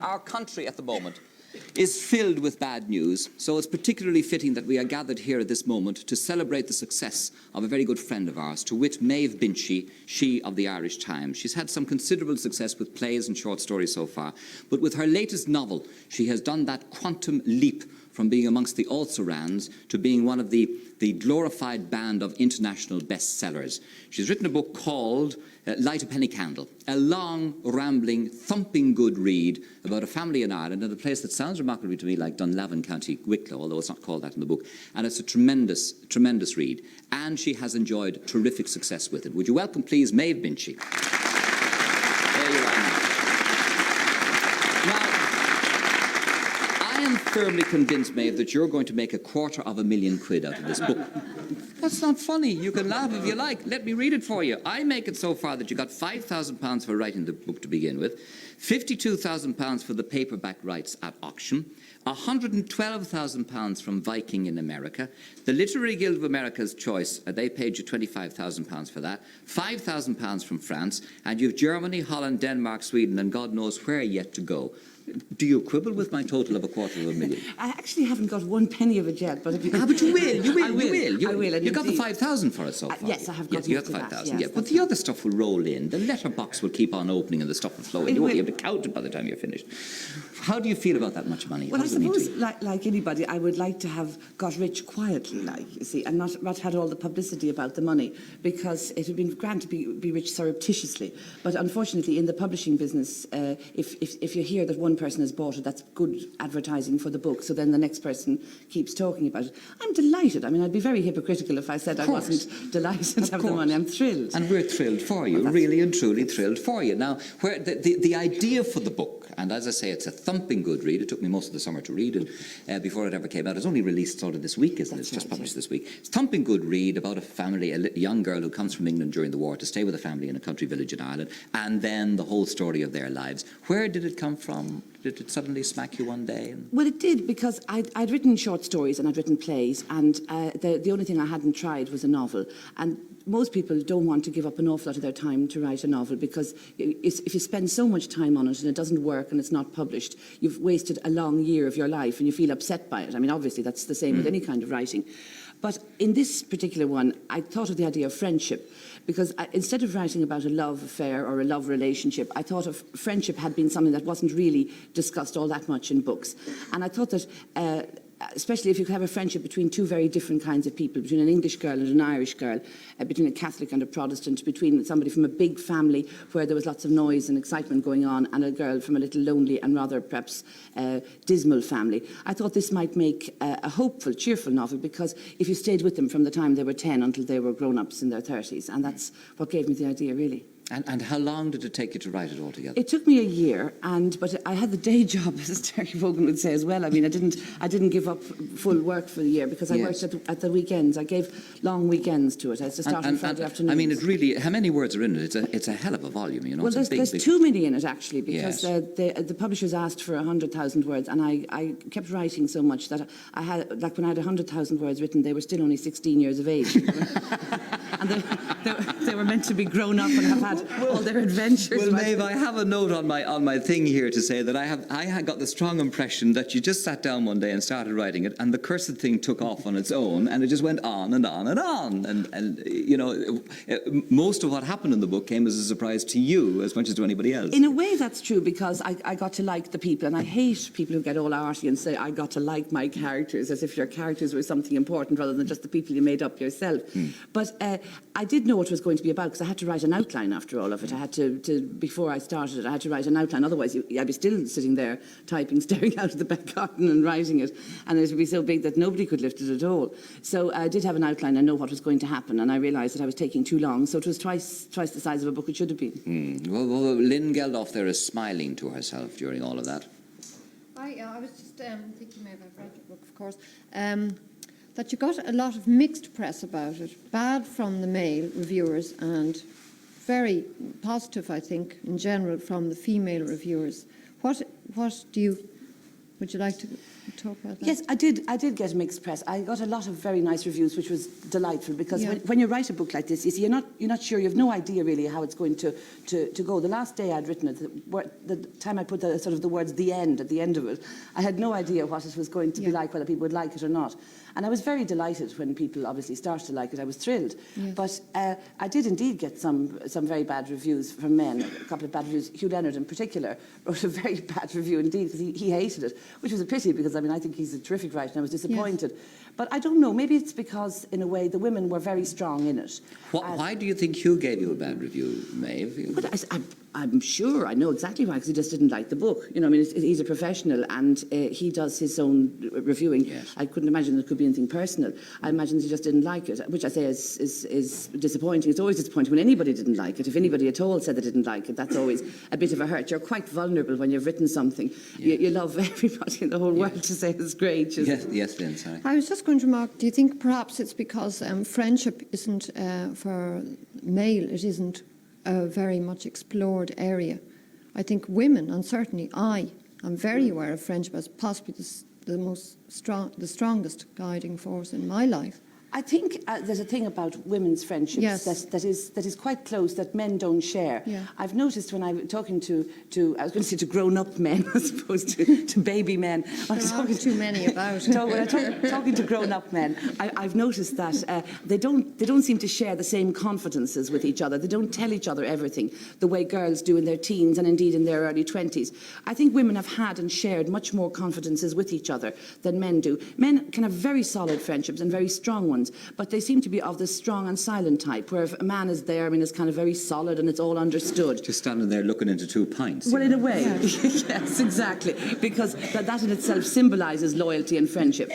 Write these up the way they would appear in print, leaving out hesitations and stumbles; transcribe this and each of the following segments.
Our country at the moment is filled with bad news, so it's particularly fitting that we are gathered here at this moment to celebrate the success of a very good friend of ours, to wit Maeve Binchy, she of the Irish Times. She's had some considerable success with plays and short stories so far, but with her latest novel, she has done that quantum leap from being amongst the also-rans to being one of the glorified band of international bestsellers. She's written a book called Light a Penny Candle, a long, rambling, thumping good read about a family in Ireland in a place that sounds remarkably to me like Dunlavin, County Wicklow, although it's not called that in the book. And it's a tremendous, tremendous read. And she has enjoyed terrific success with it. Would you welcome, please, Maeve Binchy? There you are now. I am firmly convinced, Maeve, that you're going to make £250,000 out of this book. That's not funny. You can laugh if you like. Let me read it for you. I make it so far that you got £5,000 for writing the book to begin with, £52,000 for the paperback rights at auction, £112,000 from Viking in America, the Literary Guild of America's Choice, they paid you £25,000 for that, £5,000 from France, and you've Germany, Holland, Denmark, Sweden, and God knows where yet to go. Do you quibble with my total of £250,000? I actually haven't got one penny of it yet, but if you... but you will. I will. You got the 5,000 for it so far. Yes, I have got you got the 5,000. Yes, but the other stuff will roll in. The letterbox will keep on opening, and the stuff will flow in. You won't be able to count it by the time you're finished. How do you feel about that much money? Well, I suppose, like anybody, I would like to have got rich quietly, you see, and not had all the publicity about the money, because it would be grand to be rich surreptitiously. But unfortunately, in the publishing business, if you hear that one person has bought it, that's good advertising for the book, so then the next person keeps talking about it. I'm delighted. I mean, I'd be very hypocritical if I said I wasn't delighted to have the money. I'm thrilled. And we're thrilled for you, really and truly thrilled for you. Now, where the idea for the book, and as I say, it's a thumping good read. It took me most of the summer to read it before it ever came out. It's only released sort of this week, isn't it? It's just published this week. It's a thumping good read about a family, a young girl who comes from England during the war to stay with a family in a country village in Ireland, and then the whole story of their lives. Where did it come from? Did it suddenly smack you one day? Well, it did, because I'd written short stories and I'd written plays, and the only thing I hadn't tried was a novel. And most people don't want to give up an awful lot of their time to write a novel, because if you spend so much time on it and it doesn't work and it's not published, you've wasted a long year of your life and you feel upset by it. I mean, obviously, that's the same with any kind of writing. But in this particular one, I thought of the idea of friendship, because instead of writing about a love affair or a love relationship, I thought of friendship had been something that wasn't really discussed all that much in books. And I thought that especially if you could have a friendship between two very different kinds of people, between an English girl and an Irish girl, between a Catholic and a Protestant, between somebody from a big family where there was lots of noise and excitement going on, and a girl from a little lonely and rather perhaps dismal family. I thought this might make a hopeful, cheerful novel, because if you stayed with them from the time they were 10 until they were grown-ups in their 30s, and that's what gave me the idea, really. And how long did it take you to write it all together? It took me a year, but I had the day job, as Terry Vaughan would say as well. I mean, I didn't give up full work for the year, because I worked at the weekends. I gave long weekends to it. I used to start on Friday afternoon. I mean, it really. How many words are in it? It's a hell of a volume, you know. Well, there's too many in it, actually, because the publishers asked for 100,000 words, and I kept writing so much that I had, like when I had 100,000 words written, they were still only 16 years of age. And they were meant to be grown up and have had all their adventures. Well, Maeve, I have a note on my thing here to say that I had got the strong impression that you just sat down one day and started writing it, and the cursed thing took off on its own, and it just went on and on and on. And you know, most of what happened in the book came as a surprise to you as much as to anybody else. In a way, that's true, because I got to like the people, and I hate people who get all arty and say, I got to like my characters, as if your characters were something important rather than just the people you made up yourself. But I did know what it was going to be about, because I had to write an outline after all of it. I had to before I started it, I had to write an outline. Otherwise, I'd be still sitting there typing, staring out of the back garden and writing it, and it would be so big that nobody could lift it at all. So I did have an outline and know what was going to happen, and I realised that I was taking too long. So it was twice the size of a book it should have been. Well, Lynn Geldof there is smiling to herself during all of that. I was just thinking, maybe I've read your book, of course, that you got a lot of mixed press about it. Bad from the male reviewers and very positive, I think, in general, from the female reviewers. What do you Would you like to talk about that? Yes, I did get mixed press. I got a lot of very nice reviews, which was delightful, because when you write a book like this, you see, you're not sure, you have no idea really how it's going to go. The last day I'd written it, the time I put the words "the end" at the end of it, I had no idea what it was going to be like, whether people would like it or not. And I was very delighted when people obviously started to like it. I was thrilled. Yes. But I did indeed get some very bad reviews from men, a couple of bad reviews. Hugh Leonard in particular wrote a very bad review indeed, because he hated it, which was a pity, because I mean I think he's a terrific writer and I was disappointed. Yes. But I don't know, maybe it's because in a way the women were very strong in it. Why do you think Hugh gave you a bad review, Maeve? But I'm sure I know exactly why, because he just didn't like the book. You know, I mean, he's a professional and he does his own reviewing. Yes. I couldn't imagine it could be anything personal. I imagine he just didn't like it, which I say is disappointing. It's always disappointing when anybody didn't like it. If anybody at all said they didn't like it, that's always a bit of a hurt. You're quite vulnerable when you've written something. Yes. You love everybody in the whole world to say it's great. Yes, Lynn, sorry. I was just going to remark, do you think perhaps it's because friendship isn't, for male, it isn't a very much explored area? I think women, and certainly I'm very aware of friendship as possibly the strongest guiding force in my life. I think there's a thing about women's friendships that is quite close, that men don't share. Yeah. I've noticed when I'm talking to I was going to say to grown-up men as opposed to baby men. There aren't too many about. When I'm talking to grown-up men, I've noticed that they don't seem to share the same confidences with each other. They don't tell each other everything the way girls do in their teens and indeed in their early 20s. I think women have had and shared much more confidences with each other than men do. Men can have very solid friendships and very strong ones, but they seem to be of the strong and silent type, where if a man is there, I mean, it's kind of very solid and it's all understood. Just standing there looking into 2 pints. Well, in a way, yes, exactly, because that in itself symbolises loyalty and friendship.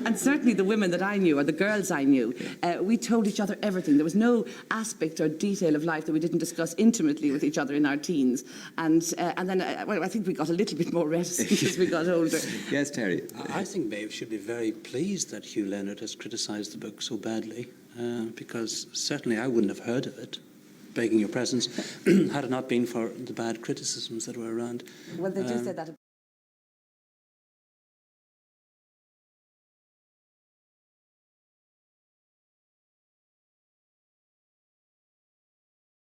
And certainly the women that I knew, or the girls I knew, we told each other everything. There was no aspect or detail of life that we didn't discuss intimately with each other in our teens. And then, I think we got a little bit more reticent as we got older. Yes, Terry. I think Maeve should be very pleased that Hugh Leonard has criticised the book so badly, because certainly I wouldn't have heard of it, begging your presence, had it not been for the bad criticisms that were around. Well, they do say that.